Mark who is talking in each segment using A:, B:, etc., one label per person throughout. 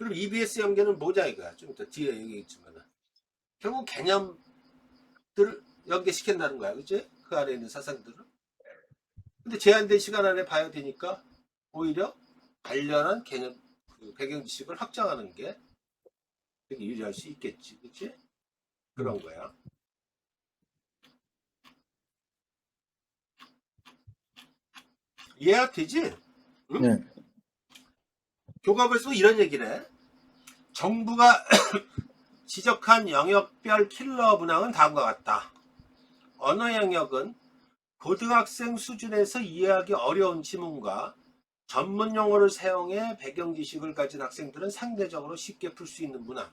A: 그럼 EBS 연계는 뭐냐 이거야. 좀 이따 뒤에 얘기했지만은 결국 개념들을 연계시킨다는 거야, 그치? 그 안에 있는 사상들을. 근데 제한된 시간 안에 봐야 되니까 오히려 관련한 개념, 그 배경 지식을 확장하는 게 되게 유리할 수 있겠지, 그치? 그런 거야. 이해가 되지? 응?
B: 네.
A: 교과서에서 이런 얘기를 해. 정부가 지적한 영역별 킬러 문항은 다음과 같다. 언어 영역은 고등학생 수준에서 이해하기 어려운 지문과 전문 용어를 사용해 배경 지식을 가진 학생들은 상대적으로 쉽게 풀 수 있는 문항.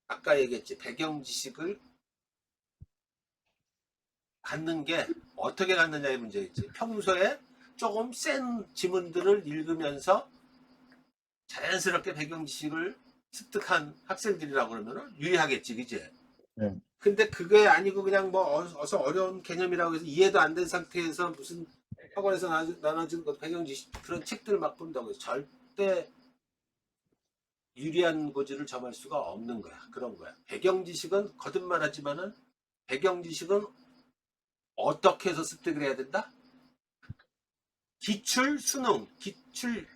A: 아까 얘기했지. 배경 지식을 갖는 게 어떻게 갖느냐의 문제겠지. 평소에 조금 센 지문들을 읽으면서 자연스럽게 배경 지식을 습득한 학생들이라고 그러면 유리하겠지, 그지?
B: 네.
A: 근데 그게 아니고 그냥 뭐 어서 어려운 개념이라고 해서 이해도 안 된 상태에서 무슨 학원에서 나눠준 배경 지식 그런 책들을 막 본다고 해서 절대 유리한 고지를 점할 수가 없는 거야. 그런 거야. 배경 지식은 거듭말 하지만은 배경 지식은 어떻게 해서 습득을 해야 된다? 기출 수능, 기출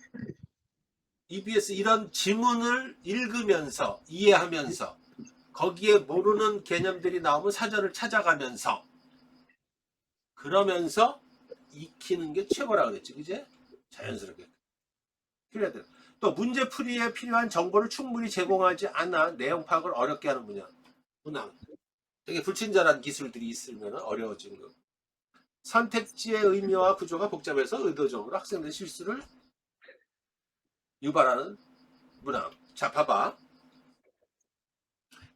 A: EBS 이런 지문을 읽으면서 이해하면서 거기에 모르는 개념들이 나오면 사전을 찾아가면서 그러면서 익히는 게 최고라 그랬지, 그제? 자연스럽게 필요해야 돼. 또 문제 풀이에 필요한 정보를 충분히 제공하지 않아 내용 파악을 어렵게 하는 문항. 되게 불친절한 기술들이 있으면 어려워지는 거. 선택지의 의미와 구조가 복잡해서 의도적으로 학생들의 실수를 유발하는 문항. 자, 봐봐.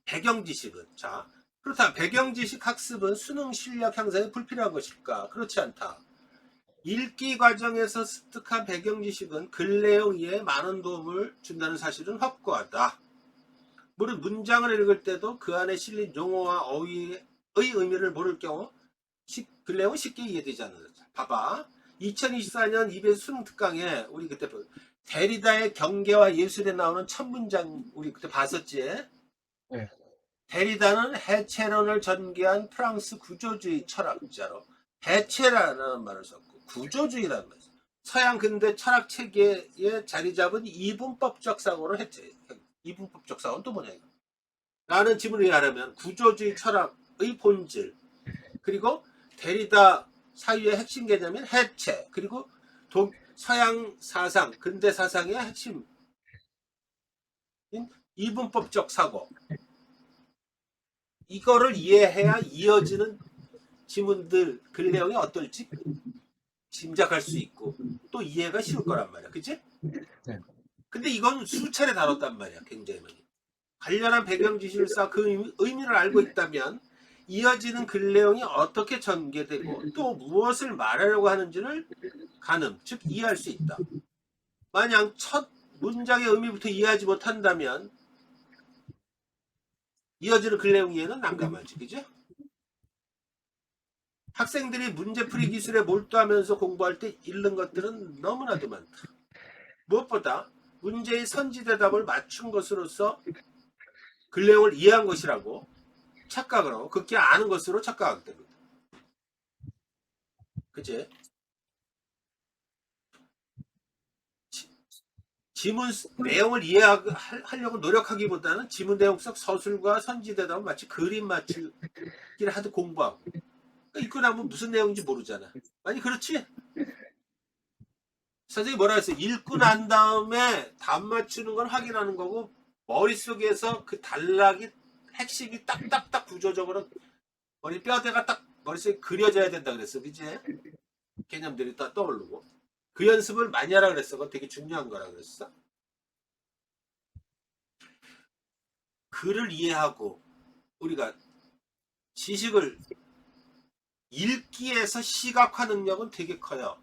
A: 배경 지식은 자, 그렇다면 배경 지식 학습은 수능 실력 향상에 불필요한 것일까? 그렇지 않다. 읽기 과정에서 습득한 배경 지식은 글 내용 이해에 많은 도움을 준다는 사실은 확고하다. 물론 문장을 읽을 때도 그 안에 실린 용어와 어휘의 의미를 모를 경우 글 내용은 쉽게 이해되지 않는다. 봐봐. 2024년 EBS 수능 특강에 우리 그때 데리다의 경계와 예술에 나오는 첫 문장 우리 그때 봤었지?
B: 네.
A: 데리다는 해체론을 전개한 프랑스 구조주의 철학자로 해체라는 말을 썼고 구조주의라는 말을 썼고 서양 근대 철학 체계에 자리 잡은 이분법적 사고를 해체. 이분법적 사고는 또 뭐냐 이거. 라는 질문을 하려면 구조주의 철학의 본질 그리고 데리다 사유의 핵심 개념인 해체 그리고 서양 사상 근대 사상의 핵심인 이분법적 사고 이거를 이해해야 이어지는 지문들 글 내용이 어떨지 짐작할 수 있고 또 이해가 쉬울 거란 말이야. 그치?
B: 네.
A: 근데 이건 수차례 다뤘단 말이야. 굉장히 많이. 관련한 배경 지식을 쌓아 그 의미를 알고 있다면 이어지는 글 내용이 어떻게 전개되고 또 무엇을 말하려고 하는지를 가늠, 즉 이해할 수 있다. 만약 첫 문장의 의미부터 이해하지 못한다면 이어지는 글 내용 이해는 난감하지. 그죠? 학생들이 문제풀이 기술에 몰두하면서 공부할 때 잃는 것들은 너무나도 많다. 무엇보다 문제의 선지대답을 맞춘 것으로서 글 내용을 이해한 것이라고 착각을 하고 그게 아는 것으로 착각하기 때문이다. 그치? 지문 내용을 이해하려고 노력하기보다는 지문 내용 속 서술과 선지대답을 마치 그림 맞추기를 하듯 공부하고 읽고 나면 무슨 내용인지 모르잖아. 아니 그렇지? 선생님이 뭐라 했어요? 읽고 난 다음에 답 맞추는 건 확인하는 거고 머릿속에서 그 단락이 핵심이 딱딱딱 구조적으로 머리 뼈대가 딱 머릿속에 그려져야 된다 그랬어. 그치? 개념들이 딱 떠오르고 그 연습을 많이 하라 그랬어. 그건 되게 중요한 거라 그랬어. 글을 이해하고 우리가 지식을 읽기에서 시각화 능력은 되게 커요.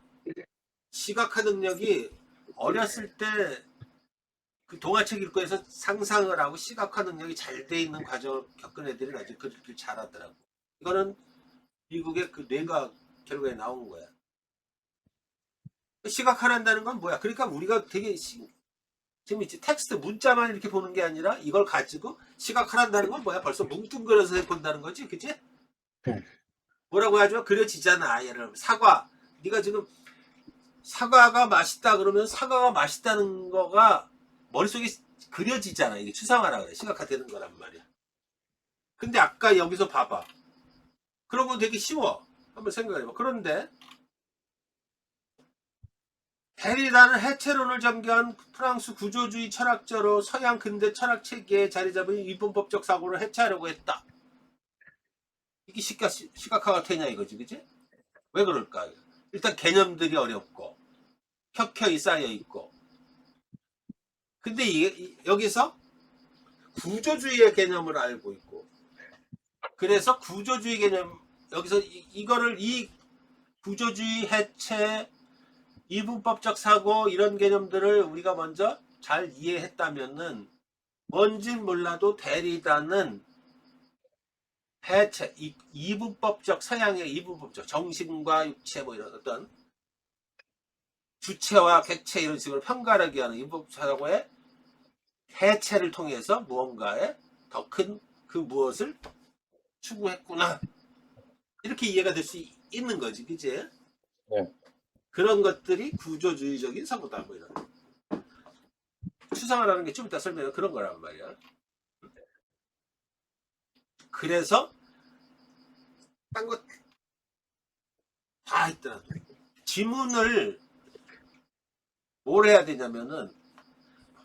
A: 시각화 능력이 어렸을 때 그 동화책 읽고 해서 상상을 하고 시각화 능력이 잘 돼 있는 과정을 겪은 애들이 나중에 그 읽기를 잘하더라고. 이거는 미국의 그 뇌과학 결과에 나온 거야. 시각화한다는 건 뭐야? 그러니까 우리가 되게 재밌지? 텍스트 문자만 이렇게 보는 게 아니라 이걸 가지고 시각화한다는 건 뭐야? 벌써 뭉뚱그려서 본다는 거지, 그치?
B: 네.
A: 뭐라고 하죠? 그려지잖아. 예를 들면 사과. 네가 지금 사과가 맛있다 그러면 사과가 맛있다는 거가 머릿속에 그려지잖아. 이게 추상화라 그래. 시각화되는 거란 말이야. 근데 아까 여기서 봐봐. 그런 건 되게 쉬워. 한번 생각해봐. 그런데 데리다는 해체론을 전개한 프랑스 구조주의 철학자로 서양 근대 철학 체계에 자리 잡은 이분법적 사고를 해체하려고 했다. 이게 시각화가 되냐 이거지, 그지? 왜 그럴까? 일단 개념들이 어렵고 켜켜이 쌓여 있고. 근데 여기서 구조주의의 개념을 알고 있고, 그래서 구조주의 개념 여기서 이거를 이 구조주의 해체 이분법적 사고 이런 개념들을 우리가 먼저 잘 이해했다면은 뭔진 몰라도 데리다는 해체 이분법적 서양의 이분법적 정신과 육체 뭐 이런 어떤 주체와 객체 이런 식으로 편가르기 하는 이분법적 사고의 해체를 통해서 무언가에 더 큰 그 무엇을 추구했구나 이렇게 이해가 될 수 있는 거지, 그치?
B: 네.
A: 그런 것들이 구조주의적인 사고다 뭐 이런 추상화라는 게 좀 이따 설명해 그런 거란 말이야. 그래서 딴 거 다 있더라도 지문을 뭘 해야 되냐면은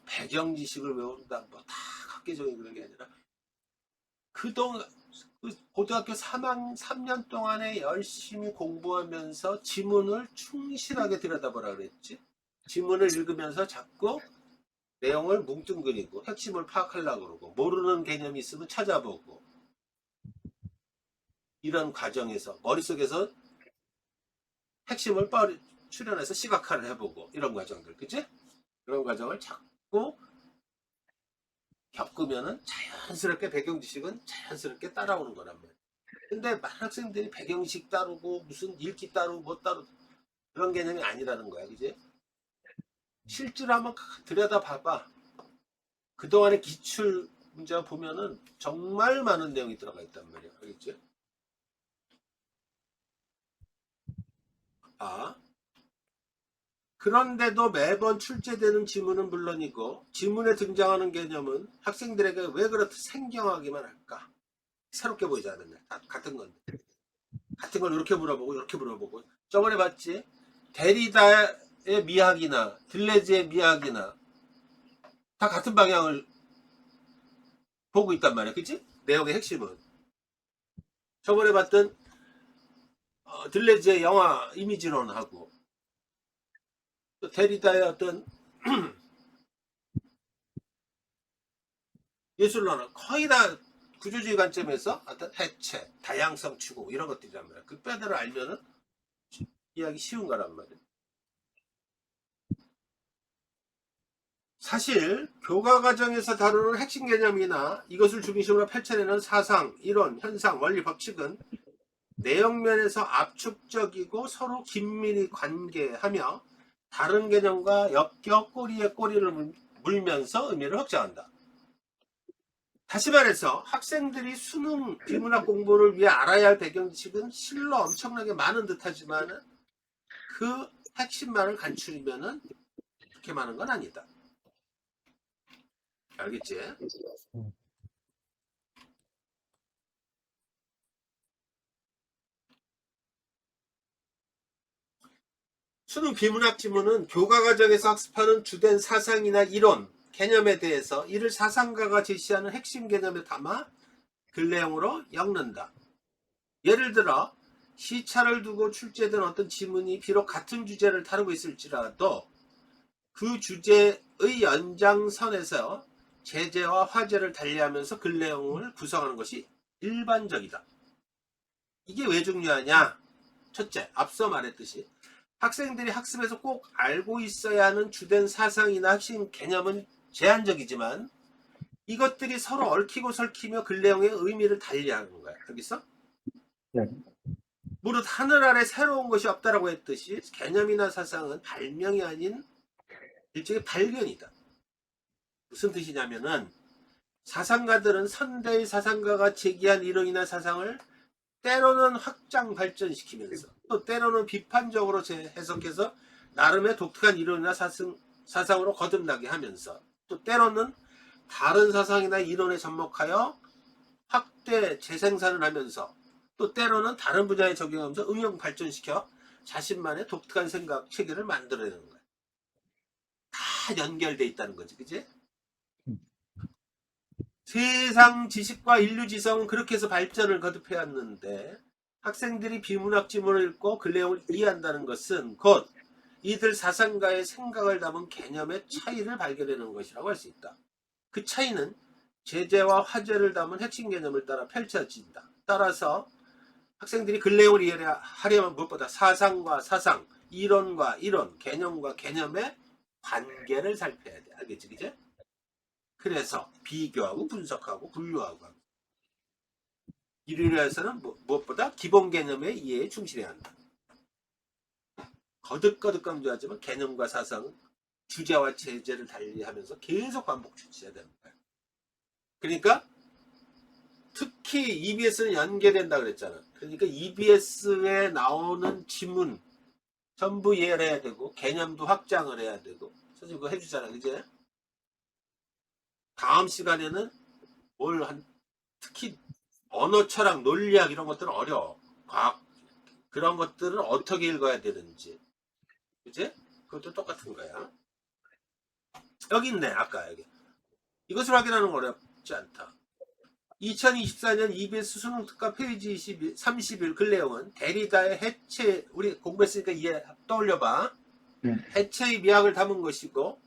A: 배경 지식을 외운다 뭐 다 학계적인 그런 게 아니라 그동안 고등학교 3년 동안에 열심히 공부하면서 지문을 충실하게 들여다보라 그랬지. 지문을 읽으면서 자꾸 내용을 뭉뚱그리고 핵심을 파악하려고 그러고 모르는 개념이 있으면 찾아보고 이런 과정에서 머릿속에서 핵심을 추려내서 시각화를 해보고 이런 과정들, 그치? 그런 과정을 자꾸 겪으면은 자연스럽게 배경 지식은 자연스럽게 따라오는 거란 말이야. 근데 많은 학생들이 배경식 따르고 무슨 읽기 따르고 뭐 따르고 그런 개념이 아니라는 거야, 그지? 실제로 한번 들여다 봐봐. 그동안의 기출 문제 보면은 정말 많은 내용이 들어가 있단 말이야, 알겠지? 아, 그런데도 매번 출제되는 지문은 물론이고 지문에 등장하는 개념은 학생들에게 왜 그렇게 생경하기만 할까? 새롭게 보이지 않느냐? 다 같은 건데. 같은 걸 이렇게 물어보고 이렇게 물어보고 저번에 봤지? 데리다의 미학이나 들레즈의 미학이나 다 같은 방향을 보고 있단 말이야, 그치? 내용의 핵심은 저번에 봤던 들레즈의 영화 이미지론하고 또 데리다의 어떤 예술론은 거의 다 구조주의 관점에서 어떤 해체, 다양성 추구 이런 것들이란 말이야. 그 뼈대를 알면은 이해하기 쉬운 거란 말이야. 사실 교과 과정에서 다루는 핵심 개념이나 이것을 중심으로 펼쳐내는 사상, 이론, 현상, 원리, 법칙은 내용면에서 압축적이고 서로 긴밀히 관계하며 다른 개념과 엮여 꼬리에 꼬리를 물면서 의미를 확장한다. 다시 말해서 학생들이 수능 비문학 공부를 위해 알아야 할 배경 지식은 실로 엄청나게 많은 듯하지만 그 핵심만을 간추리면은 그렇게 많은 건 아니다. 알겠지? 수능 비문학 지문은 교과 과정에서 학습하는 주된 사상이나 이론, 개념에 대해서 이를 사상가가 제시하는 핵심 개념에 담아 글 내용으로 엮는다. 예를 들어 시차를 두고 출제된 어떤 지문이 비록 같은 주제를 다루고 있을지라도 그 주제의 연장선에서 제재와 화제를 달리하면서 글 내용을 구성하는 것이 일반적이다. 이게 왜 중요하냐? 첫째, 앞서 말했듯이 학생들이 학습에서 꼭 알고 있어야 하는 주된 사상이나 핵심 개념은 제한적이지만 이것들이 서로 얽히고 설키며 글 내용의 의미를 달리하는 거야. 알겠어?
B: 네.
A: 무릇 하늘 아래 새로운 것이 없다라고 했듯이 개념이나 사상은 발명이 아닌 일종의 발견이다. 무슨 뜻이냐면은 사상가들은 선대의 사상가가 제기한 이론이나 사상을 때로는 확장 발전시키면서 또 때로는 비판적으로 해석해서 나름의 독특한 이론이나 사상으로 거듭나게 하면서 또 때로는 다른 사상이나 이론에 접목하여 확대 재생산을 하면서 또 때로는 다른 분야에 적용하면서 응용 발전시켜 자신만의 독특한 생각 체계를 만들어내는 거야. 다 연결돼 있다는 거지, 그지? 세상 지식과 인류 지성은 그렇게 해서 발전을 거듭해왔는데 학생들이 비문학 지문을 읽고 그 내용을 이해한다는 것은 곧 이들 사상가의 생각을 담은 개념의 차이를 발견하는 것이라고 할 수 있다. 그 차이는 제재와 화제를 담은 핵심 개념을 따라 펼쳐진다. 따라서 학생들이 그 내용을 이해하려면 무엇보다 사상과 사상, 이론과 이론, 개념과 개념의 관계를 살펴야 돼. 알겠지, 그제? 그래서 비교하고 분석하고 분류하고 이를 위해서는 무엇보다 기본 개념의 이해에 충실해야 한다. 거듭거듭 강조하지만 개념과 사상은 주제와 제재를 달리하면서 계속 반복 출시해야 되는 거야. 그러니까 특히 EBS는 연계된다 그랬잖아. 그러니까 EBS에 나오는 지문 전부 이해를 해야 되고 개념도 확장을 해야 되고 선생님 그거 해주잖아, 그제? 다음 시간에는 특히 언어 철학, 논리학 이런 것들은 어려워. 과학 그런 것들은 어떻게 읽어야 되는지, 그제? 그것도 똑같은 거야. 여기 있네, 아까 여기. 이것을 확인하는 건 어렵지 않다. 2024년 EBS 수능 특강 페이지 31 글 내용은 데리다의 해체, 우리 공부했으니까 이해 떠올려봐. 해체의 미학을 담은 것이고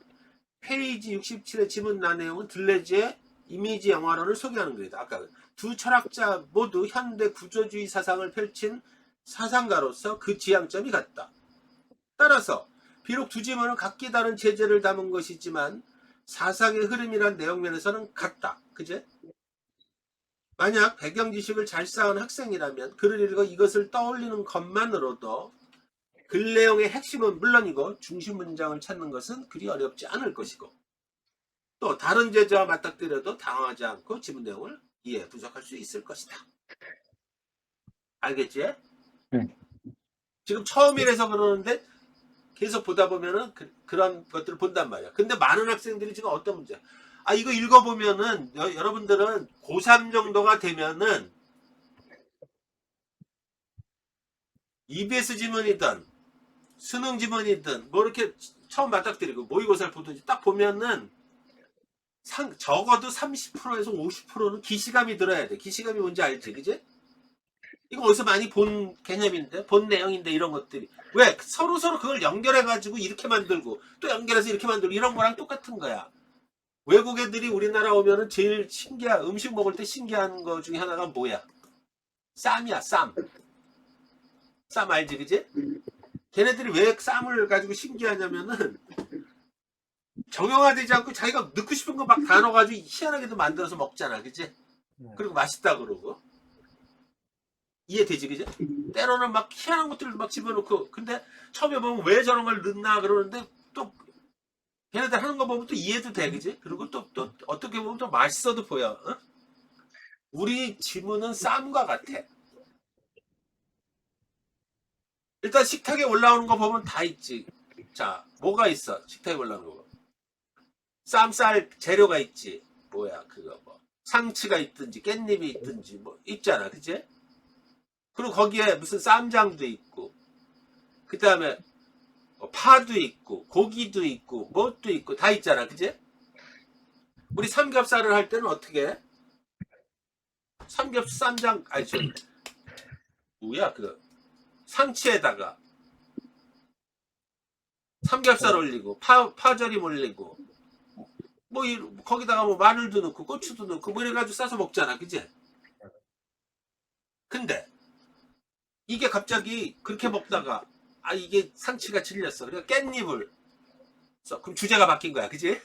A: 페이지 67의 지문나 내용은 들레즈의 이미지 영화론을 소개하는 글이다. 아까 두 철학자 모두 현대 구조주의 사상을 펼친 사상가로서 그 지향점이 같다. 따라서 비록 두 지문은 각기 다른 제재를 담은 것이지만 사상의 흐름이란 내용면에서는 같다. 그제? 만약 배경 지식을 잘 쌓은 학생이라면 글을 읽어 이것을 떠올리는 것만으로도 글 내용의 핵심은 물론이고 중심 문장을 찾는 것은 그리 어렵지 않을 것이고 또 다른 제재와 맞닥뜨려도 당황하지 않고 지문 내용을 이해, 분석할 수 있을 것이다. 알겠지? 지금 처음이라서 그러는데 계속 보다 보면은 그런 것들을 본단 말이야. 근데 많은 학생들이 지금 어떤 문제야? 아, 이거 읽어보면은 여러분들은 고3 정도가 되면은 EBS 지문이든 수능 지문이든 뭐 이렇게 처음 맞닥뜨리고 모의고사를 보든지 딱 보면은 적어도 30%에서 50%는 기시감이 들어야 돼. 기시감이 뭔지 알지, 그지? 이거 어디서 많이 본 개념인데, 본 내용인데 이런 것들이 왜 서로 그걸 연결해가지고 이렇게 만들고 또 연결해서 이렇게 만들고 이런 거랑 똑같은 거야. 외국 애들이 우리나라 오면은 제일 신기한 음식 먹을 때 신기한 거 중에 하나가 뭐야? 쌈이야, 쌈. 쌈 알지, 그지? 걔네들이 왜 쌈을 가지고 신기하냐면은 정형화되지 않고 자기가 넣고 싶은 거 막 다 넣어가지고 희한하게도 만들어서 먹잖아, 그지? 그리고 맛있다 그러고. 이해되지, 그지? 때로는 막 희한한 것들을 막 집어넣고, 근데 처음에 보면 왜 저런 걸 넣나 그러는데 또 걔네들 하는 거 보면 또 이해도 돼, 그지? 그리고 또 어떻게 보면 또 맛있어도 보여. 어? 우리 지문은 쌈과 같아. 일단 식탁에 올라오는 거 보면 다 있지. 자, 뭐가 있어? 식탁에 올라오는 거. 쌈쌀 재료가 있지. 뭐야, 그거 뭐. 상치가 있든지, 깻잎이 있든지, 뭐, 있잖아. 그치? 그리고 거기에 무슨 쌈장도 있고, 그 다음에 파도 있고, 고기도 있고, 뭣도 있고, 다 있잖아. 그치? 우리 삼겹살을 할 때는 어떻게 해? 쌈장, 아니, 뭐야, 상치에다가 삼겹살 올리고 파절임 올리고 뭐 거기다가 뭐 마늘도 넣고 고추도 넣고 뭐 이래가지고 싸서 먹잖아, 그지? 근데 이게 갑자기 그렇게 먹다가 아 이게 상치가 질렸어. 그러니까 깻잎을 써. 그럼 주제가 바뀐 거야, 그지?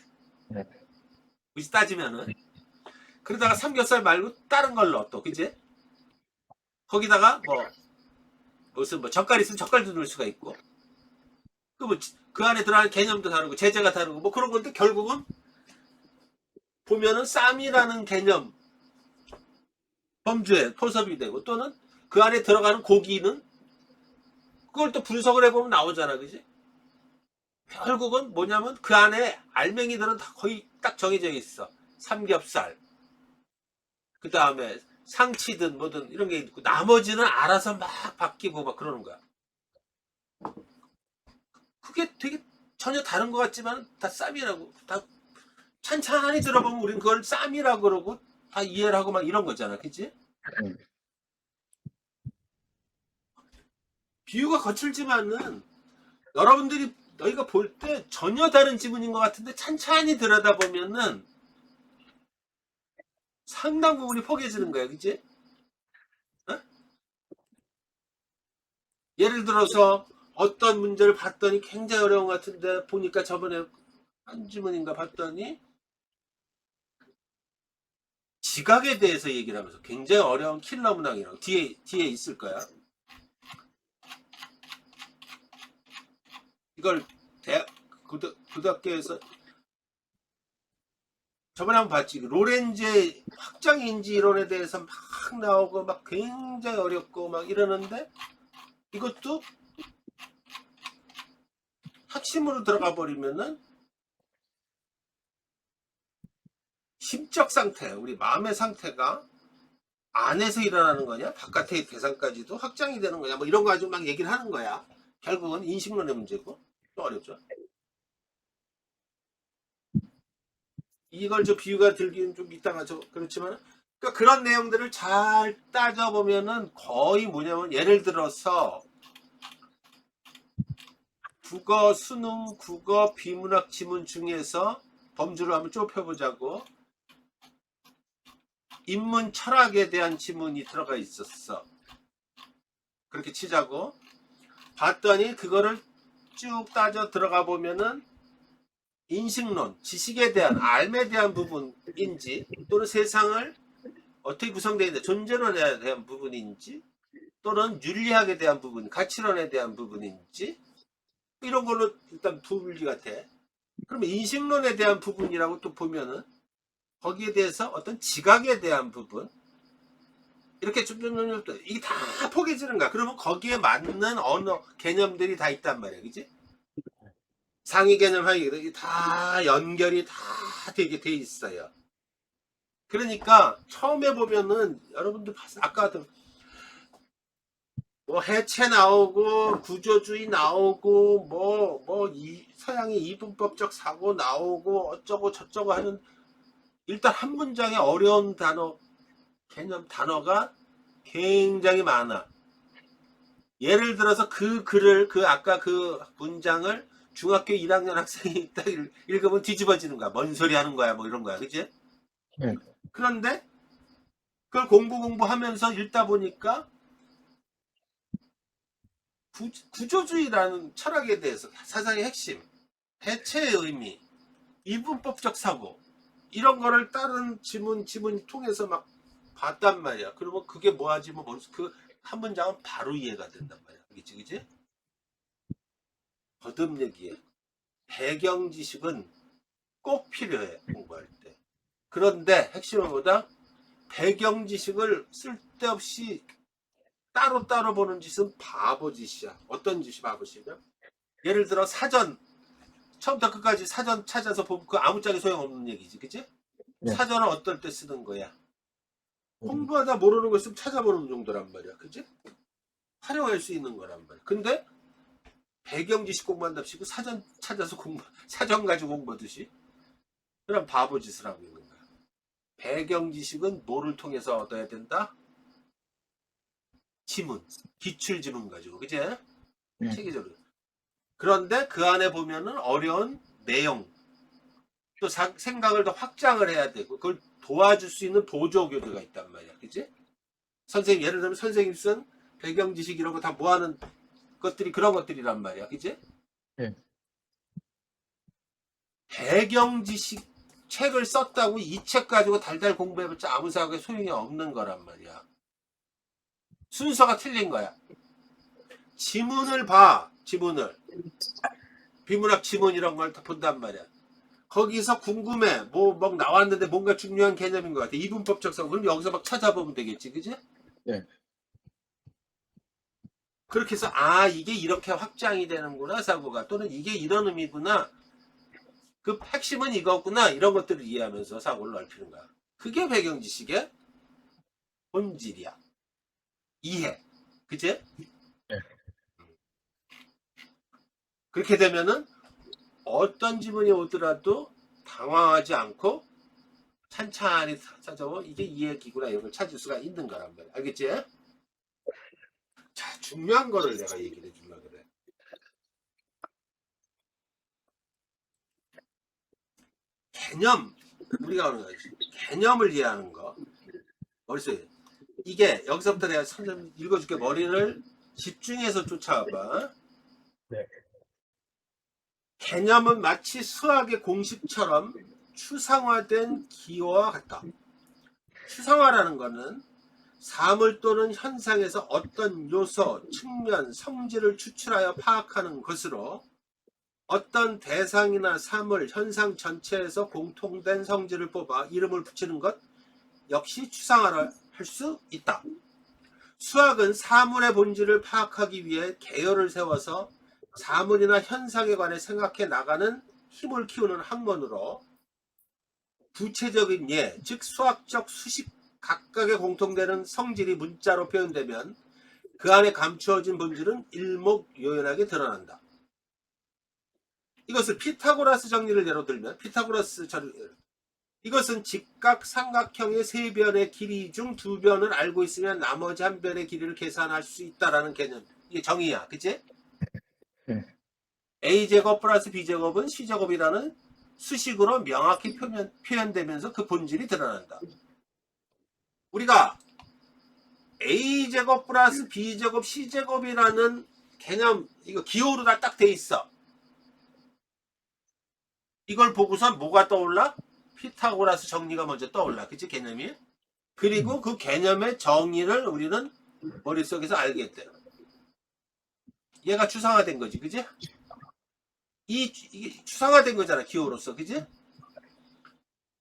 A: 그지 따지면은 그러다가 삼겹살 말고 다른 걸 넣어 또, 그지? 거기다가 뭐 무슨 뭐 젓갈 있으면 젓갈도 넣을 수가 있고 그 안에 들어가는 개념도 다르고 제재가 다르고 뭐 그런 건데 결국은 보면은 쌈이라는 개념 범주에 포섭이 되고, 또는 그 안에 들어가는 고기는 그걸 또 분석을 해보면 나오잖아, 그지? 결국은 뭐냐면 그 안에 알맹이들은 다 거의 딱 정해져 있어. 삼겹살, 그 다음에 상치든 뭐든 이런 게 있고, 나머지는 알아서 막 바뀌고 막 그러는 거야. 그게 되게 전혀 다른 것 같지만 다 쌈이라고, 다 찬찬히 들어보면 우린 그걸 쌈이라고 그러고 다 이해를 하고 막 이런 거잖아, 그치?
B: 음.
A: 비유가 거칠지만은 여러분들이 너희가 볼 때 전혀 다른 지문인 것 같은데 찬찬히 들여다보면은 상당 부분이 포개지는 거야, 그치? 어? 예를 들어서 어떤 문제를 봤더니 굉장히 어려운 것 같은데 보니까 저번에 한 지문인가 봤더니 지각에 대해서 얘기를 하면서 굉장히 어려운 킬러 문항이라고 뒤에 있을 거야. 이걸 고등학교에서 저번에 한번 봤지. 로렌즈의 확장인지 이론에 대해서 막 나오고 막 굉장히 어렵고 막 이러는데, 이것도 핵심으로 들어가 버리면은 심적 상태, 우리 마음의 상태가 안에서 일어나는 거냐, 바깥의 대상까지도 확장이 되는 거냐, 뭐 이런 거 가지고 막 얘기를 하는 거야. 결국은 인식론의 문제고 또 어렵죠. 이걸 저 비유가 들기는 좀 이따가죠. 그렇지만 그러니까 그런 내용들을 잘 따져보면은 거의 뭐냐면, 예를 들어서 국어, 수능, 국어, 비문학 지문 중에서 범주를 한번 좁혀보자고, 인문 철학에 대한 지문이 들어가 있었어. 그렇게 치자고. 봤더니 그거를 쭉 따져 들어가 보면은 인식론, 지식에 대한, 알에 대한 부분인지, 또는 세상을 어떻게 구성되어 있는지, 존재론에 대한 부분인지, 또는 윤리학에 대한 부분, 가치론에 대한 부분인지, 이런 걸로 일단 분리가 돼. 그러면 인식론에 대한 부분이라고 또 보면은 거기에 대해서 어떤 지각에 대한 부분, 이렇게 좀 이게 다 포개지는 거야. 그러면 거기에 맞는 언어 개념들이 다 있단 말이야, 그지? 상위 개념, 하위 개념, 이게 다 연결이 다 되게 돼 있어요. 그러니까 처음에 보면은 여러분들 아까도 뭐 해체 나오고 구조주의 나오고 뭐 서양의 이분법적 사고 나오고 어쩌고 저쩌고 하는, 일단 한 문장에 어려운 단어, 개념 단어가 굉장히 많아. 예를 들어서 그 글을, 아까 그 문장을 중학교 1학년 학생이 딱 읽으면 뒤집어지는 거야. 뭔 소리 하는 거야, 뭐 이런 거야, 그치?
B: 네.
A: 그런데 그걸 공부하면서 읽다 보니까 구조주의라는 철학에 대해서 사상의 핵심, 해체의 의미, 이분법적 사고, 이런 거를 다른 지문 통해서 막 봤단 말이야. 그러면 그게 뭐하지, 그 한 문장은 바로 이해가 된단 말이야. 그치? 거듭 얘기해. 배경 지식은 꼭 필요해, 공부할 때. 그런데 핵심은 뭐다? 배경 지식을 쓸데없이 따로따로 보는 짓은 바보 짓이야. 어떤 짓이 바보 짓이냐? 예를 들어 사전, 처음부터 끝까지 사전 찾아서 보면 그 아무짝에 소용없는 얘기지, 그치?
B: 네.
A: 사전은 어떨 때 쓰는 거야? 공부하다 모르는 거 있으면 찾아보는 정도란 말이야, 그치? 활용할 수 있는 거란 말이야. 근데 배경 지식 공부한답시고 사전 찾아서 사전 가지고 공부하듯이 그런 바보 짓을 하고 있는 거야. 배경 지식은 뭐를 통해서 얻어야 된다? 지문, 기출 지문 가지고, 그제?
B: 네.
A: 체계적으로. 그런데 그 안에 보면은 어려운 내용, 또 생각을 더 확장을 해야 되고, 그걸 도와줄 수 있는 보조교재가 있단 말이야, 그치? 선생님, 예를 들면 선생님 쓴 배경 지식 이런 거 다 모아놓은 것들이 그런 것들이란 말이야, 그치?
B: 네.
A: 배경 지식 책을 썼다고 이 책 가지고 달달 공부해봤자 아무 생각에 소용이 없는 거란 말이야. 순서가 틀린 거야. 지문을 봐, 지문을. 비문학 지문 이런 걸 다 본단 말이야. 거기서 궁금해. 뭐 나왔는데 뭔가 중요한 개념인 것 같아. 이분법적 사고. 그럼 여기서 막 찾아보면 되겠지. 그지?
B: 네.
A: 그렇게 해서 이게 이렇게 확장이 되는구나 사고가. 또는 이게 이런 의미구나. 그 핵심은 이거구나. 이런 것들을 이해하면서 사고를 넓히는 거야. 그게 배경지식의 본질이야. 이해. 그치?
B: 네.
A: 그렇게 되면은 어떤 지문이 오더라도 당황하지 않고 찬찬히 찾아보 이게 이해기구나 이런 걸 찾을 수가 있는 거란 말이야. 알겠지? 자, 중요한 거를 내가 얘기를 해주려고 그래. 개념, 우리가 하는 거지. 개념을 이해하는 거. 머릿속에. 이게 여기서부터 내가 선생님 읽어줄게. 머리를 집중해서 쫓아와봐.
B: 네.
A: 개념은 마치 수학의 공식처럼 추상화된 기호와 같다. 추상화라는 것은 사물 또는 현상에서 어떤 요소, 측면, 성질을 추출하여 파악하는 것으로 어떤 대상이나 사물, 현상 전체에서 공통된 성질을 뽑아 이름을 붙이는 것 역시 추상화를 할 수 있다. 수학은 사물의 본질을 파악하기 위해 계열을 세워서 사물이나 현상에 관해 생각해 나가는 힘을 키우는 학문으로 구체적인 예, 즉 수학적 수식 각각의 공통되는 성질이 문자로 표현되면 그 안에 감추어진 본질은 일목요연하게 드러난다. 이것을 피타고라스 정리를 예로 들면 이것은 직각 삼각형의 세 변의 길이 중 두 변을 알고 있으면 나머지 한 변의 길이를 계산할 수 있다라는 개념. 이게 정의야. 그치?
B: 네.
A: A제곱 플러스 B제곱은 C제곱이라는 수식으로 명확히 표현되면서 그 본질이 드러난다. 우리가 A제곱 플러스 B제곱 C제곱이라는 개념, 이거 기호로 다 딱 돼 있어. 이걸 보고선 뭐가 떠올라? 피타고라스 정리가 먼저 떠올라. 그치? 개념이? 그리고 그 개념의 정의를 우리는 머릿속에서 알게 돼. 얘가 추상화된 거지. 그치? 이게 추상화된 거잖아. 기호로서. 그치?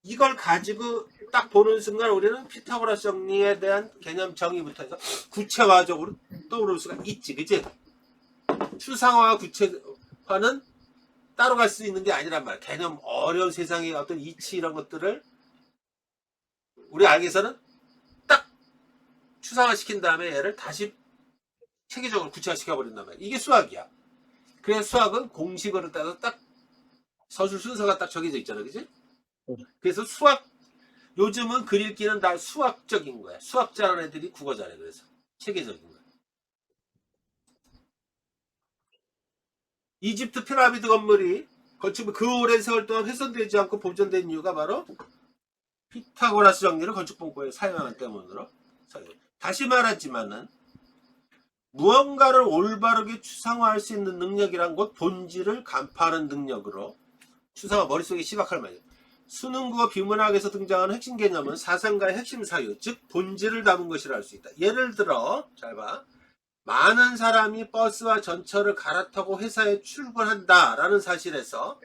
A: 이걸 가지고 딱 보는 순간 우리는 피타고라스 정리에 대한 개념 정의부터 해서 구체화적으로 떠오를 수가 있지. 그치? 추상화와 구체화는 따로 갈 수 있는 게 아니란 말이야. 개념 어려운 세상의 어떤 이치 이런 것들을 우리 알기에서는 딱 추상화시킨 다음에 얘를 다시 체계적으로 구체화시켜버린단 말이야. 이게 수학이야. 그래서 수학은 공식으로 따서 딱 서술 순서가 딱 정해져 있잖아. 그치? 그래서 요즘은 글 읽기는 다 수학적인 거야. 수학 잘하는 애들이 국어 잘해. 그래서 체계적인 거야. 이집트 피라미드 건물이 건축 그 오랜 세월 동안 훼손되지 않고 보존된 이유가 바로 피타고라스 정리를 건축본고에 사용하는 때문으로. 다시 말하지만은 무언가를 올바르게 추상화할 수 있는 능력이란 곧 본질을 간파하는 능력으로 추상화 머릿속에 시각할 말이에요. 수능국어 비문학에서 등장하는 핵심 개념은 사상가의 핵심 사유, 즉 본질을 담은 것이라 할 수 있다. 예를 들어 잘 봐. 많은 사람이 버스와 전철을 갈아타고 회사에 출근한다라는 사실에서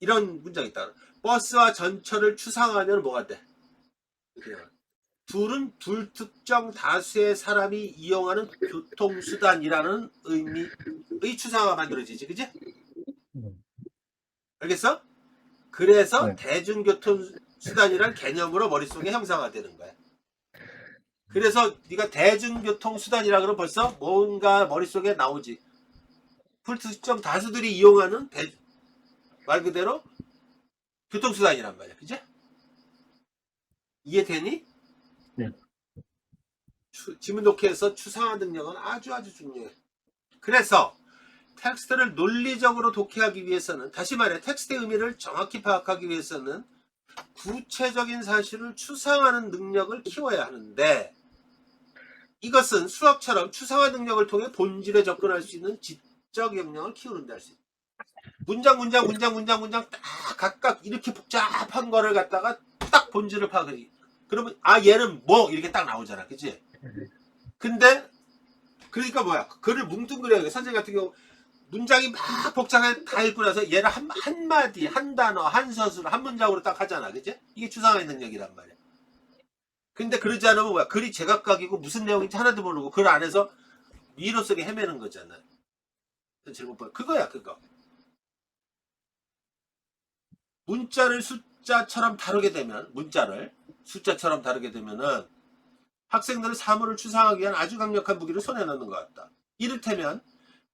A: 이런 문장이 있다. 버스와 전철을 추상화하면 뭐가 돼? 둘은 불특정 다수의 사람이 이용하는 교통수단이라는 의미의 추상화가 만들어지지. 그지? 알겠어? 그래서
B: 네.
A: 대중교통수단이란 개념으로 머릿속에 형상화되는 거야. 그래서 네가 대중교통수단이라 그러면 벌써 뭔가 머릿속에 나오지. 불특정 다수들이 이용하는 말 그대로 교통수단이란 말이야. 그지? 이해되니?
B: 네.
A: 지문 독해에서 추상화 능력은 아주 중요해. 그래서 텍스트를 논리적으로 독해하기 위해서는, 다시 말해 텍스트의 의미를 정확히 파악하기 위해서는 구체적인 사실을 추상하는 능력을 키워야 하는데, 이것은 수학처럼 추상화 능력을 통해 본질에 접근할 수 있는 지적 역량을 키우는 데 할 수 있다. 문장 딱 각각 이렇게 복잡한 거를 갖다가 딱 본질을 파악해. 그러면 얘는 뭐 이렇게 딱 나오잖아. 그치? 근데 그러니까 뭐야, 글을 뭉뚱그려야 돼. 선생님 같은 경우 문장이 막 복잡하게 다 읽고 나서 얘를 한 마디, 한 단어, 한 서술, 한 문장으로 딱 하잖아. 그치? 이게 추상화의 능력이란 말이야. 근데 그러지 않으면 뭐야? 글이 제각각이고 무슨 내용인지 하나도 모르고 글 안에서 미로 속에 헤매는 거잖아. 그거야, 그거. 문자를 숫자처럼 다루게 되면, 문자를 숫자처럼 다루게 되면은 학생들은 사물을 추상하기 위한 아주 강력한 무기를 손에 넣는 것 같다. 이를테면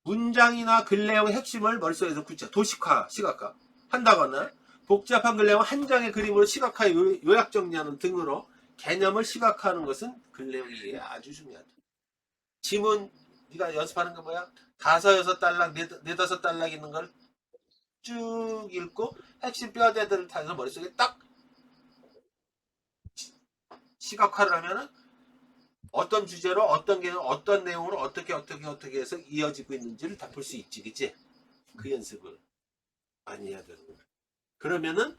A: 문장이나 글 내용의 핵심을 머릿속에서 도식화, 시각화 한다거나 복잡한 글 내용 한 장의 그림으로 시각화, 요약 정리하는 등으로 개념을 시각화하는 것은 글 내용이 아주 중요하다. 지문 네가 연습하는 거 뭐야? 5, 6달락, 4, 5달락 있는 걸 쭉 읽고 핵심 뼈대들을 타서 머릿속에 딱 시각화를 하면은 어떤 주제로 어떤 개념 어떤 내용으로 어떻게 해서 이어지고 있는지를 다 볼 수 있지, 그치? 그 연습을 많이 해야 되는 거야. 그러면은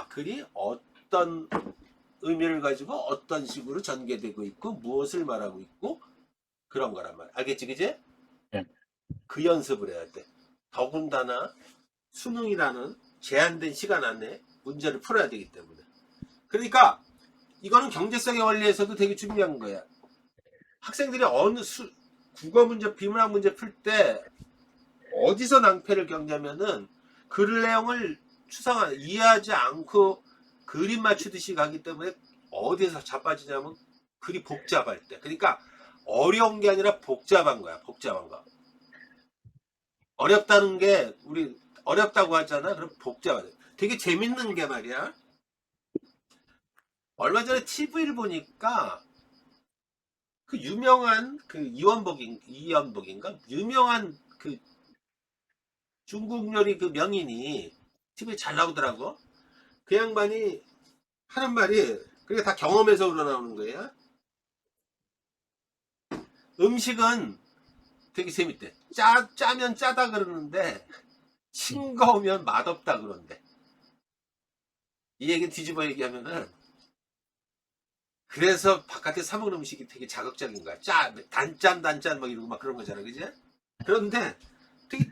A: 글이 어떤 의미를 가지고 어떤 식으로 전개되고 있고 무엇을 말하고 있고 그런 거란 말이야. 알겠지, 그치?
B: 네.
A: 그 연습을 해야 돼. 더군다나 수능이라는 제한된 시간 안에 문제를 풀어야 되기 때문에. 그러니까 이거는 경제성의 원리에서도 되게 중요한 거야. 학생들이 국어 문제, 비문학 문제 풀 때 어디서 낭패를 겪냐면은 글 내용을 이해하지 않고 그림 맞추듯이 가기 때문에 어디에서 자빠지냐면 글이 복잡할 때. 그러니까 어려운 게 아니라 복잡한 거야. 복잡한 거. 어렵다는 게 우리 어렵다고 하잖아. 그럼 복잡하죠. 되게 재밌는 게 말이야. 얼마 전에 TV를 보니까 그 유명한 그 이원복인가? 유명한 그 중국 요리 그 명인이 TV에 잘 나오더라고. 그 양반이 하는 말이 그게 다 경험에서 우러나오는 거예요. 음식은 되게 재밌대. 짜면 짜다 그러는데 싱거우면 맛없다 그런대. 이 얘기 뒤집어 얘기하면은 그래서 바깥에 사 먹는 음식이 되게 자극적인 거야. 단짠 막 이러고 막 그런 거잖아, 그지? 그런데 되게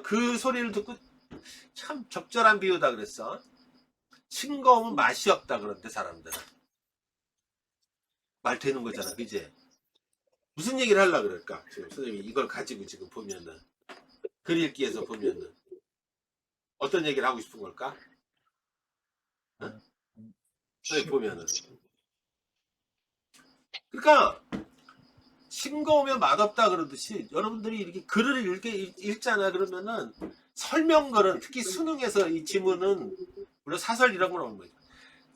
A: 그 소리를 듣고 참 적절한 비유다 그랬어. 싱거우면 맛이 없다 그런데 사람들은 말 되는 거잖아, 그지? 무슨 얘기를 하려고 그럴까? 지금 선생님이 이걸 가지고 지금 보면은 글 읽기에서 보면은 어떤 얘기를 하고 싶은 걸까? 어? 선생님 보면은 그러니까 싱거우면 맛없다 그러듯이 여러분들이 이렇게 글을 읽잖아. 그러면은 설명글은 특히 수능에서 이 지문은 물론 사설 이런 건 없는 거죠.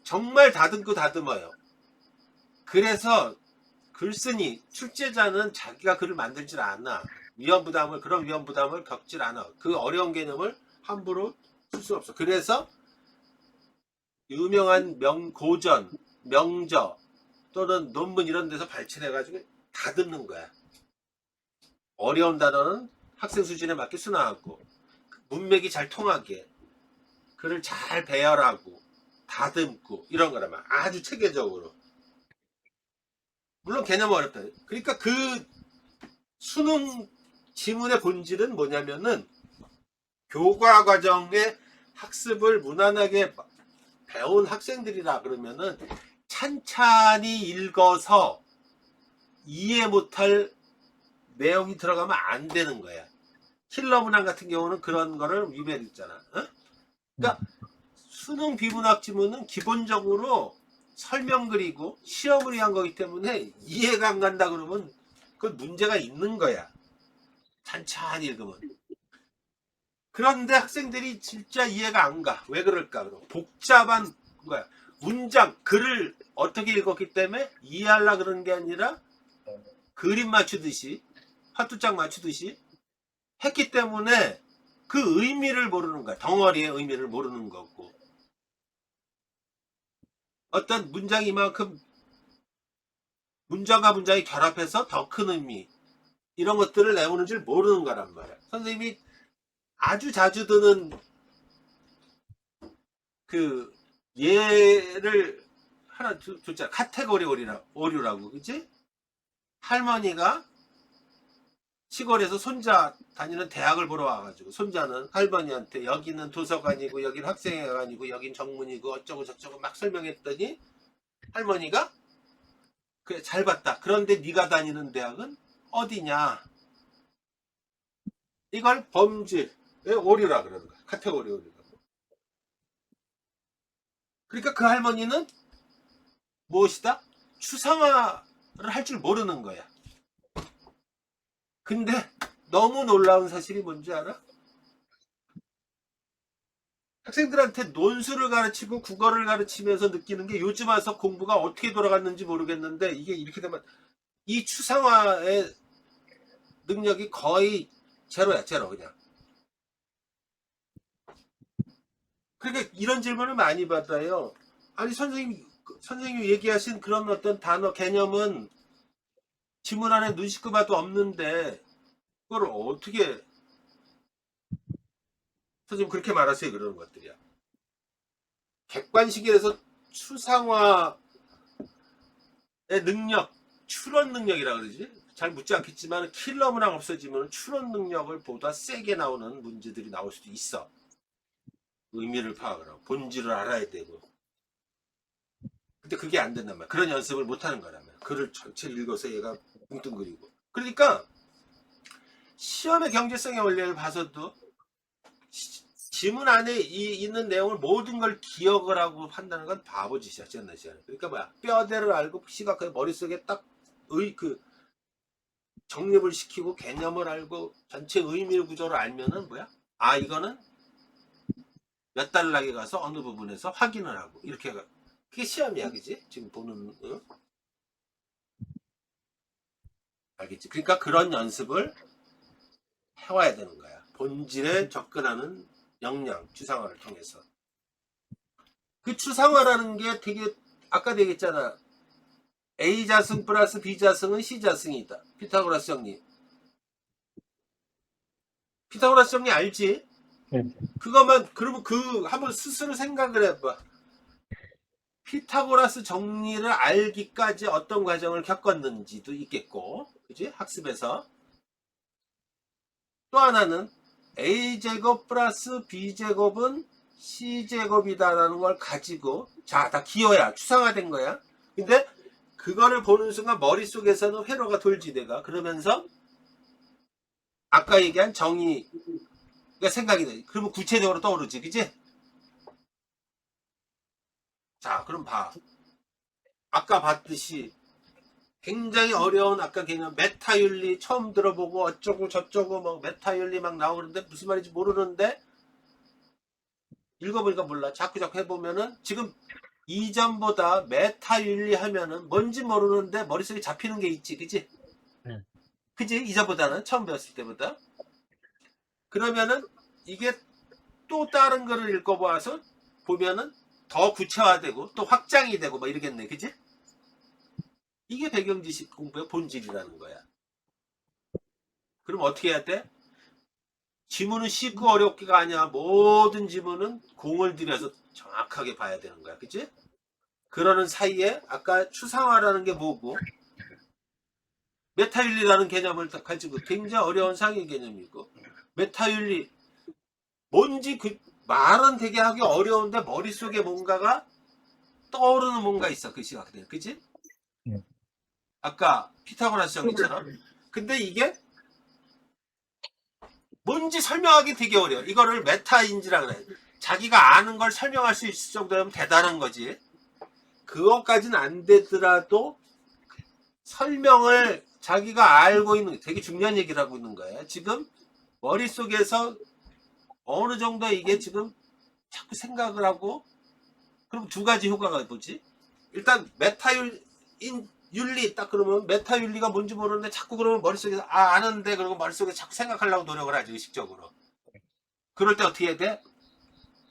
A: 정말 다듬고 다듬어요. 그래서 글쓴이 출제자는 자기가 글을 만들질 않아. 그런 위험 부담을 겪질 않아. 그 어려운 개념을 함부로 쓸 수 없어. 그래서 유명한 고전, 명저 또는 논문 이런 데서 발췌해가지고 다듬는 거야. 어려운 단어는 학생 수준에 맞게 순화하고 문맥이 잘 통하게 글을 잘 배열하고 다듬고 이런 거란 말이야. 아주 체계적으로. 물론 개념은 어렵다. 그러니까 그 수능 지문의 본질은 뭐냐면은 교과 과정의 학습을 무난하게 배운 학생들이라 그러면은 찬찬히 읽어서 이해 못할 내용이 들어가면 안 되는 거야. 킬러 문항 같은 경우는 그런 거를 위배했잖아. 어? 그러니까 수능 비문학 지문은 기본적으로 설명글이고 시험을 위한 거기 때문에 이해가 안 간다 그러면 그건 문제가 있는 거야. 찬찬히 읽으면. 그런데 학생들이 진짜 이해가 안 가. 왜 그럴까? 그럼 복잡한 거야. 문장, 글을 어떻게 읽었기 때문에 이해하려고 그러는 게 아니라 그림 맞추듯이 화투짝 맞추듯이 했기 때문에 그 의미를 모르는 거야. 덩어리의 의미를 모르는 거고. 어떤 문장이 이만큼 문장과 문장이 결합해서 더 큰 의미 이런 것들을 내오는 줄 모르는 거란 말이야. 선생님이 아주 자주 드는 그 예를 하나 줬잖아. 카테고리 오류라고, 그치? 할머니가 시골에서 손자 다니는 대학을 보러 와가지고 손자는 할머니한테 여기는 도서관이고 여기는 학생회관이고 여긴 정문이고 어쩌고 저쩌고 막 설명했더니 할머니가 그래 잘 봤다. 그런데 네가 다니는 대학은 어디냐? 이걸 범죄의 오류라 그러는 거야. 카테고리 오류라고. 그러니까 그 할머니는 무엇이다? 추상화를 할 줄 모르는 거야. 근데 너무 놀라운 사실이 뭔지 알아? 학생들한테 논술을 가르치고 국어를 가르치면서 느끼는 게 요즘 와서 공부가 어떻게 돌아갔는지 모르겠는데 이게 이렇게 되면 이 추상화의 능력이 거의 제로야, 제로 그냥. 그러니까 이런 질문을 많이 받아요. 아니 선생님이 얘기하신 그런 어떤 단어 개념은 지문 안에 눈 씻고 봐도 없는데 그걸 어떻게 선생님 그렇게 말하세요 그러는 것들이야. 객관식에서 추상화의 능력, 추론 능력이라 그러지? 잘 묻지 않겠지만 킬러 문항 없어지면 추론 능력을 보다 세게 나오는 문제들이 나올 수도 있어. 의미를 파악을 하고 본질을 알아야 되고. 근데 그게 안 된단 말이야. 그런 연습을 못 하는 거라면. 글을 전체 읽어서 얘가 뭉뚱그리고. 그러니까 시험의 경제성의 원리를 봐서도 지문 안에 있는 내용을 모든 걸 기억을 하고 한다는 건 바보짓이야. 그러니까 뭐야? 뼈대를 알고 시각하게 머릿속에 딱 정립을 시키고 개념을 알고 전체 의미 구조를 알면은 뭐야? 아 이거는 몇 달락에 가서 어느 부분에서 확인을 하고 이렇게 그게 시험이야, 그지? 지금 보는 알겠지? 그러니까 그런 연습을 해와야 되는 거야. 본질에 접근하는 역량, 추상화를 통해서. 그 추상화라는 게 되게 아까도 얘기했잖아. A자승 플러스 B자승은 C자승이다. 피타고라스 정리. 피타고라스 정리 알지?
B: 네.
A: 그것만 그러면 한번 스스로 생각을 해봐. 피타고라스 정리를 알기까지 어떤 과정을 겪었는지도 있겠고, 그지? 학습에서. 또 하나는 A제곱 플러스 B제곱은 C제곱이다라는 걸 가지고, 자, 다 기어야, 추상화된 거야. 근데 그거를 보는 순간 머릿속에서는 회로가 돌지, 내가. 그러면서 아까 얘기한 정의가 생각이 돼. 그러면 구체적으로 떠오르지, 그지? 자, 그럼 봐. 아까 봤듯이 굉장히 어려운 아까 개념 메타윤리 처음 들어보고 어쩌고 저쩌고 막 메타윤리 막 나오는데 무슨 말인지 모르는데 읽어보니까 몰라. 자꾸 해보면은 지금 이전보다 메타윤리 하면은 뭔지 모르는데 머릿속에 잡히는 게 있지, 그지?
B: 네.
A: 그지? 이전보다는 처음 배웠을 때보다. 그러면은 이게 또 다른 거를 읽어봐서 보면은 더 구체화되고 또 확장이 되고 뭐 이러겠네, 그지? 이게 배경지식 공부의 본질이라는 거야. 그럼 어떻게 해야 돼? 지문은 쉽고 어렵기가 아니야. 모든 지문은 공을 들여서 정확하게 봐야 되는 거야. 그치? 그러는 사이에 아까 추상화라는 게 뭐고 메타윤리라는 개념을 가지고 굉장히 어려운 상위 개념이고 메타윤리 뭔지 그 말은 되게 하기 어려운데 머릿속에 뭔가가 떠오르는 뭔가 있어. 그 시각에. 그치?
B: 네.
A: 아까 피타고라스 정리처럼. 근데 이게 뭔지 설명하기 되게 어려워. 이거를 메타인지라 그래. 자기가 아는 걸 설명할 수 있을 정도면 대단한 거지. 그것까지는 안 되더라도 설명을 자기가 알고 있는 되게 중요한 얘기를 하고 있는 거예요. 지금 머릿속에서 어느 정도 이게 지금 자꾸 생각을 하고 그럼 두 가지 효과가 뭐지? 일단 윤리 딱 그러면 메타윤리가 뭔지 모르는데 자꾸 그러면 머릿속에서 아는데 그러고 머릿속에 자꾸 생각하려고 노력을 하지 의식적으로. 그럴 때 어떻게 해야 돼?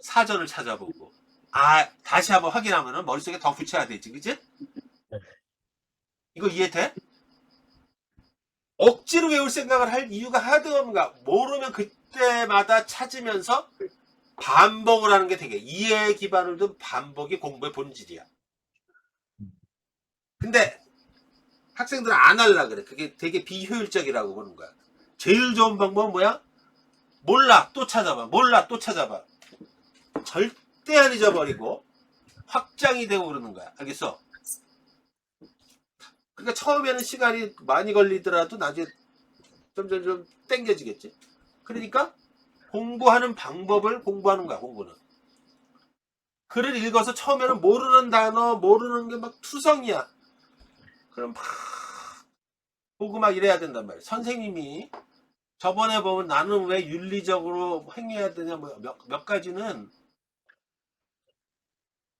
A: 사전을 찾아보고 다시 한번 확인하면 머릿속에 더 붙여야 되지, 그치? 이거 이해돼? 억지로 외울 생각을 할 이유가 하나도 없는가? 모르면 그때마다 찾으면서 반복을 하는 게 되게 이해에 기반을 둔 반복이 공부의 본질이야. 근데 학생들은 안 하려고 그래. 그게 되게 비효율적이라고 보는 거야. 제일 좋은 방법은 뭐야? 몰라 또 찾아봐. 몰라 또 찾아봐. 절대 안 잊어버리고 확장이 되고 그러는 거야. 알겠어? 그러니까 처음에는 시간이 많이 걸리더라도 나중에 점점 좀 땡겨지겠지. 그러니까 공부하는 방법을 공부하는 거야. 공부는 글을 읽어서 처음에는 모르는 단어 모르는 게 막 투성이야. 그럼 막 보고 막 이래야 된단 말이야. 선생님이 저번에 보면 나는 왜 윤리적으로 행해야 되냐 뭐 몇 가지는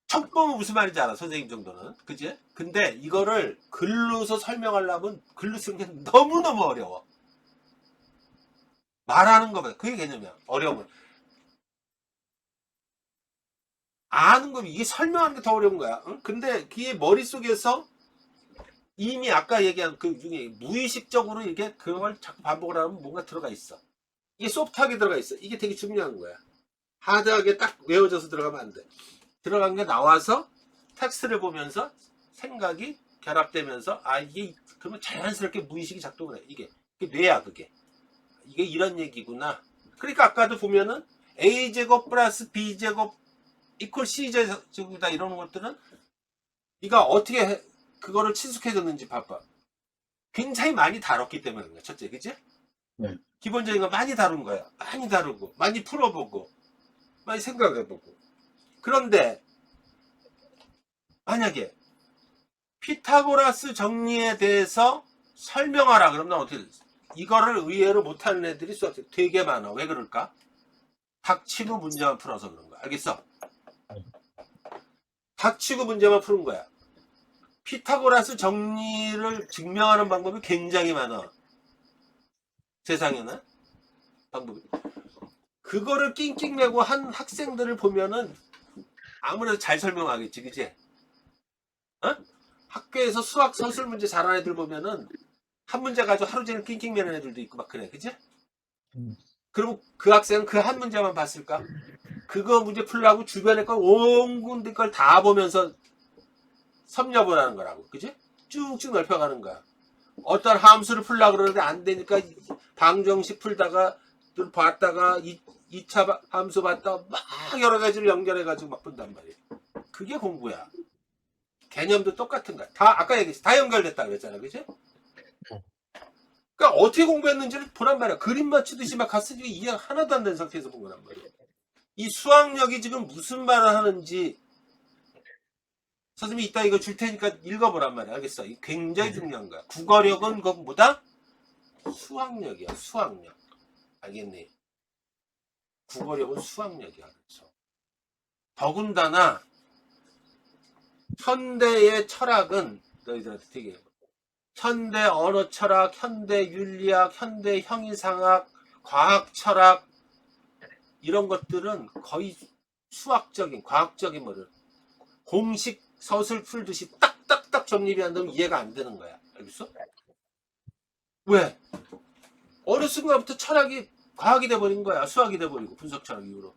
A: 첫 보면 무슨 말인지 알아. 선생님 정도는 그지? 근데 이거를 글로서 설명하려면 글로 쓰는 게 너무너무 어려워. 말하는 거보다 그게 개념이야. 어려움은 아는 거 이게 설명하는 게 더 어려운 거야. 응? 근데 그게 머릿속에서 이미 아까 얘기한 그 중에 무의식적으로 이게 그걸 자꾸 반복을 하면 뭔가 들어가 있어. 이게 소프트하게 들어가 있어. 이게 되게 중요한 거야. 하드하게 딱 외워져서 들어가면 안 돼. 들어간 게 나와서 텍스트를 보면서 생각이 결합되면서 아 이게 그러면 자연스럽게 무의식이 작동을 해. 이게 뇌야 그게. 이게 이런 얘기구나. 그러니까 아까도 보면은 a제곱 플러스 b제곱 이퀄 c제곱이다 이러는 것들은 네가 어떻게 그거를 친숙해졌는지 봐봐. 굉장히 많이 다뤘기 때문에 그런 거야. 첫째, 그치?
B: 네.
A: 기본적인 거 많이 다룬 거야. 많이 다루고, 많이 풀어보고, 많이 생각해보고. 그런데 만약에 피타고라스 정리에 대해서 설명하라 그러면 어떻게 돼? 이거를 의외로 못하는 애들이 수학생 되게 많아. 왜 그럴까? 닥치고 문제만 풀어서 그런 거야. 알겠어? 닥치고 문제만 푸는 거야. 피타고라스 정리를 증명하는 방법이 굉장히 많아. 세상에는 방법이. 그거를 낑낑매고 한 학생들을 보면은 아무래도 잘 설명하겠지, 그치? 어? 학교에서 수학 서술 문제 잘하는 애들 보면은 한 문제 가지고 하루 종일 낑낑매는 애들도 있고 막 그래, 그치? 그리고 그 학생은 그 한 문제만 봤을까? 그거 문제 풀라고 주변에 걸 온 군데 걸 다 보면서 섭렵을 하는 거라고, 그치? 쭉쭉 넓혀가는 거야. 어떤 함수를 풀려고 그러는데 안 되니까 방정식 풀다가 또 봤다가 2차 함수 봤다가 막 여러 가지를 연결해가지고 막 푼단 말이에요. 그게 공부야. 개념도 똑같은 거야. 다 아까 얘기했지. 다 연결됐다 그랬잖아. 그치? 그러니까 어떻게 공부했는지를 보란 말이야. 그림 맞추듯이 막 갔으니까 이해 하나도 안 된 상태에서 본 거란 말이야. 이 수학력이 지금 무슨 말을 하는지 선생님이 이따 이거 줄 테니까 읽어보란 말이야. 알겠어? 이게 굉장히 중요한 거야. 국어력은 그것보다 수학력이야. 수학력. 알겠니? 국어력은 수학력이야. 그렇죠. 더군다나 현대의 철학은 너희들한테 되게 현대 언어 철학, 현대 윤리학, 현대 형이상학, 과학 철학 이런 것들은 거의 수학적인 과학적인 뭐를 공식 서술 풀듯이 딱딱딱 정립이 안 되면 이해가 안 되는 거야. 알겠어? 왜? 어느 순간부터 철학이 과학이 돼버린 거야. 수학이 돼버리고 분석 철학 이후로.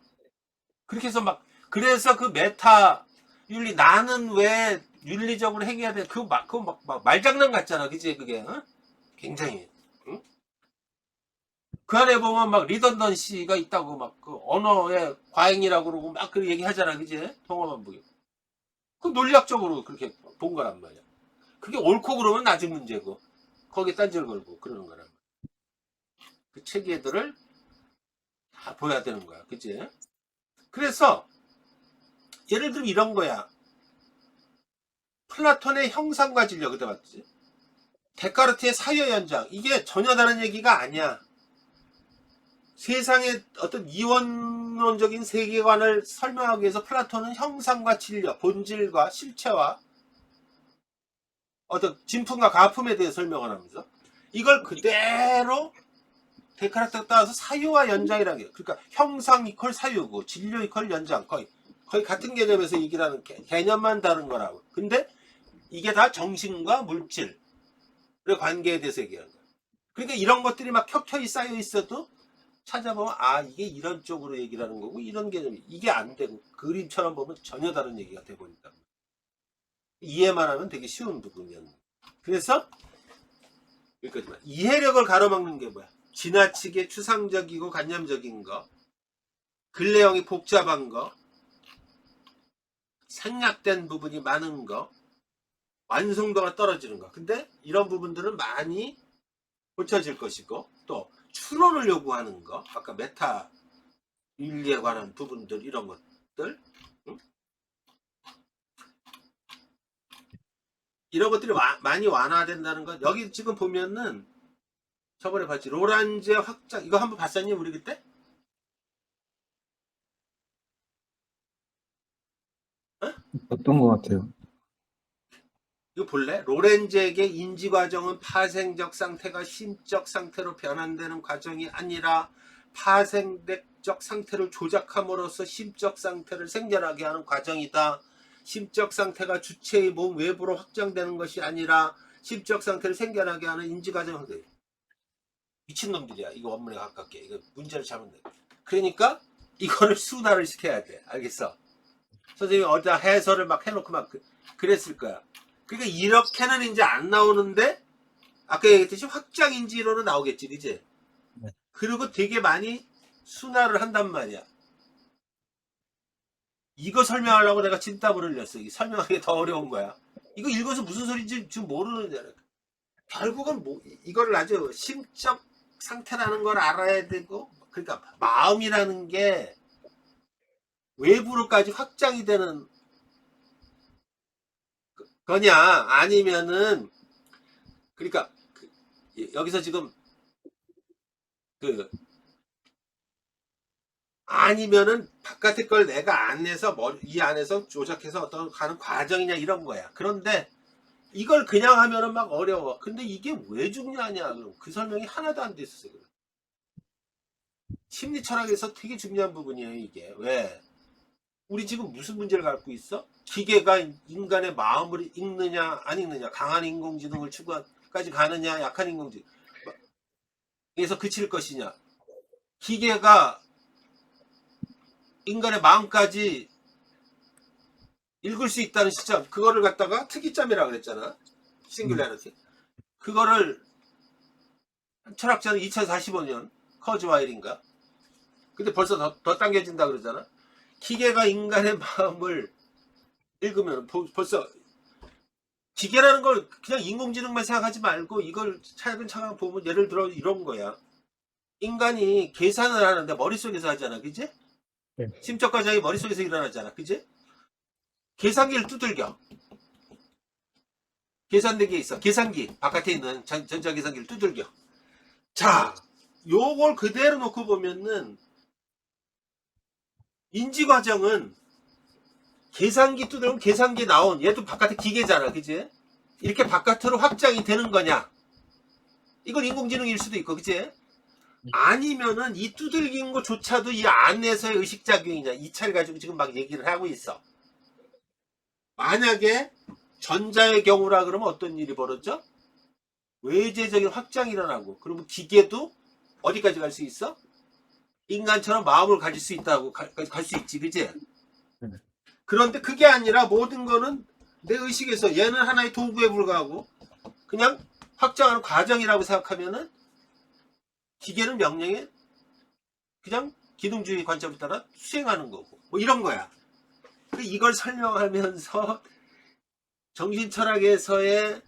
A: 그렇게 해서 막 그래서 그 메타 윤리 나는 왜 윤리적으로 행해야 돼? 그거 막 말장난 같잖아, 그지? 그게 어? 굉장히. 응? 그 안에 보면 막 리던던시가 있다고 막 그 언어의 과잉이라고 그러고 막 그 얘기하잖아, 그지? 통화만 보기. 그 논리학적으로 그렇게 본 거란 말이야. 그게 옳고 그러면 낮은 문제고 거기에 딴지를 걸고 그러는 거란 말이야. 그 체계들을 다 보여야 되는 거야, 그지? 그래서 예를 들면 이런 거야. 플라톤의 형상과 진력 그때 봤지? 데카르트의 사유연장 이게 전혀 다른 얘기가 아니야. 세상의 어떤 이원론적인 세계관을 설명하기 위해서 플라톤은 형상과 진력, 본질과 실체와 어떤 진품과 가품에 대해 설명을 하면서 이걸 그대로 데카르트가 따라서 사유와 연장이라는 게 그러니까 형상 이퀄 사유고 진료 이퀄 연장 거의 같은 개념에서 얘기를 하는 개념만 다른 거라고. 근데 이게 다 정신과 물질의 관계에 대해서 얘기하는 거야. 그러니까 이런 것들이 막 켜켜이 쌓여 있어도 찾아보면 아 이게 이런 쪽으로 얘기를 하는 거고 이런 개념이 이게 안 되고 그림처럼 보면 전혀 다른 얘기가 돼버린다. 이해만 하면 되게 쉬운 부분이었는데 그래서 여기까지만. 이해력을 가로막는 게 뭐야? 지나치게 추상적이고 관념적인 거, 근래형이 복잡한 거, 생략된 부분이 많은 거, 완성도가 떨어지는 거. 근데 이런 부분들은 많이 고쳐질 것이고, 또 추론을 요구하는 거, 아까 메타 윤리에 관한 부분들, 이런 것들, 응? 이런 것들이 많이 완화된다는 것. 여기 지금 보면은 저번에 봤지, 로란제 확장, 이거 한번 봤었니 우리 그때? 어?
B: 어떤 것 같아요.
A: 이거 볼래? 로렌즈에게 인지 과정은 파생적 상태가 심적 상태로 변환되는 과정이 아니라 파생적 상태를 조작함으로써 심적 상태를 생겨나게 하는 과정이다. 심적 상태가 주체의 몸 외부로 확장되는 것이 아니라 심적 상태를 생겨나게 하는 인지 과정. 미친놈들이야. 이거 원문에 가깝게. 이거 문제를 잘못 내. 그러니까 이거를 순화를 시켜야 돼. 알겠어? 선생님이 어디다 해설을 막 해놓고 막 그랬을 거야. 그러니까 이렇게는 이제 안 나오는데 아까 얘기했듯이 확장인지로는 나오겠지, 그지?
B: 네.
A: 그리고 되게 많이 순화를 한단 말이야. 이거 설명하려고 내가 진땀을 흘렸어. 이게 설명하기 더 어려운 거야. 이거 읽어서 무슨 소리인지 지금 모르는 잖아. 결국은 뭐 이거를 아주 심적 상태라는 걸 알아야 되고, 그러니까 마음이라는 게 외부로까지 확장이 되는 거냐, 아니면은, 그러니까 여기서 지금 아니면은 바깥의 걸 내가 안에서 이 안에서 조작해서 어떤 가는 과정이냐 이런 거야. 그런데 이걸 그냥 하면은 막 어려워. 근데 이게 왜 중요하냐? 그럼 그 설명이 하나도 안 됐어요. 심리 철학에서 되게 중요한 부분이에요, 이게. 왜? 우리 지금 무슨 문제를 갖고 있어? 기계가 인간의 마음을 읽느냐 안 읽느냐, 강한 인공지능을 추구까지 가느냐, 약한 인공지능 에서 그칠 것이냐, 기계가 인간의 마음까지 읽을 수 있다는 시점, 그거를 갖다가 특이점이라고 그랬잖아. 싱귤레리티. 그거를 철학자는 2045년 커즈와일인가? 근데 벌써 더 당겨진다 그러잖아. 기계가 인간의 마음을 읽으면 벌써 기계라는 걸 그냥 인공지능만 생각하지 말고 이걸 차근차근 보면 예를 들어 이런 거야. 인간이 계산을 하는데 머릿속에서 하잖아, 그지?
B: 네.
A: 심적 과정이 머릿속에서 일어나잖아, 그지? 계산기를 두들겨. 계산대기에 있어. 계산기 바깥에 있는 전자계산기를 두들겨. 자, 요걸 그대로 놓고 보면은 인지 과정은 계산기 두들면 계산기 나온, 얘도 바깥에 기계잖아, 그지? 이렇게 바깥으로 확장이 되는 거냐? 이건 인공지능일 수도 있고, 그지? 아니면은 이 두들긴 것조차도 이 안에서의 의식작용이냐, 이 차를 가지고 지금 막 얘기를 하고 있어. 만약에 전자의 경우라 그러면 어떤 일이 벌어져? 외재적인 확장이 일어나고, 그러면 기계도 어디까지 갈 수 있어? 인간처럼 마음을 가질 수 있다고 갈 수 있지, 그지? 그런데 그게 아니라 모든 거는 내 의식에서, 얘는 하나의 도구에 불과하고 그냥 확장하는 과정이라고 생각하면은 기계는 명령에 그냥 기능주의 관점에 따라 수행하는 거고, 뭐 이런 거야. 이걸 설명하면서 정신철학에서의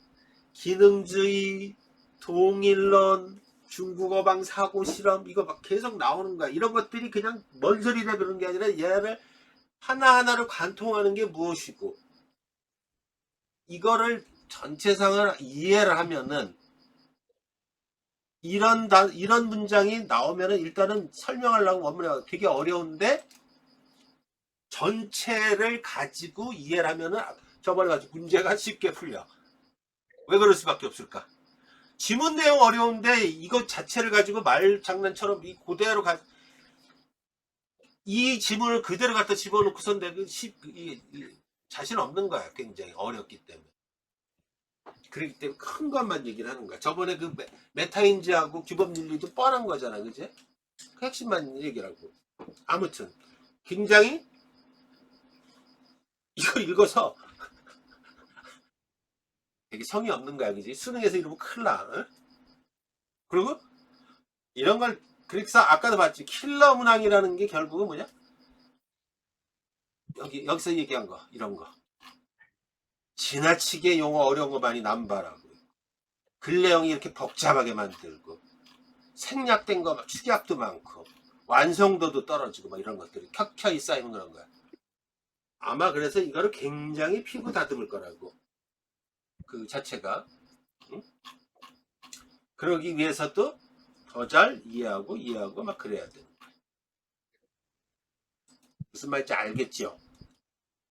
A: 기능주의, 동일론, 중국어방 사고 실험, 이거 막 계속 나오는 거야. 이런 것들이 그냥 뭔 소리라 그런 게 아니라 얘를 하나하나를 관통하는 게 무엇이고, 이거를 전체상을 이해를 하면은 이런 문장이 나오면은 일단은 설명하려고 원문에 되게 어려운데, 전체를 가지고 이해를 하면은 저번에 가지고 문제가 쉽게 풀려. 왜 그럴 수밖에 없을까? 지문 내용 어려운데 이것 자체를 가지고 말 장난처럼 그대로 이 지문을 그대로 갖다 집어넣고선 내가 자신 없는 거야. 굉장히 어렵기 때문에. 그렇기 때문에 큰 것만 얘기를 하는 거야. 저번에 그 메타인지하고 규범윤리도 뻔한 거잖아, 그지? 그 핵심만 얘기라고. 아무튼 굉장히 이거 읽어서 되게 성의 없는 거야, 그지? 수능에서 이러면 큰일 나. 응? 그리고 이런 걸 그래서 아까도 봤지. 킬러 문항이라는 게 결국은 뭐냐? 여기서 얘기한 거 이런 거. 지나치게 용어 어려운 거 많이 남발하고 글 내용이 이렇게 복잡하게 만들고 생략된 거 막 축약도 많고 완성도도 떨어지고 막 이런 것들이 켜켜이 쌓이는 그런 거야. 아마 그래서 이거를 굉장히 피고 다듬을 거라고. 그 자체가. 응? 그러기 위해서도 더 잘 이해하고 막 그래야 돼. 무슨 말인지 알겠죠?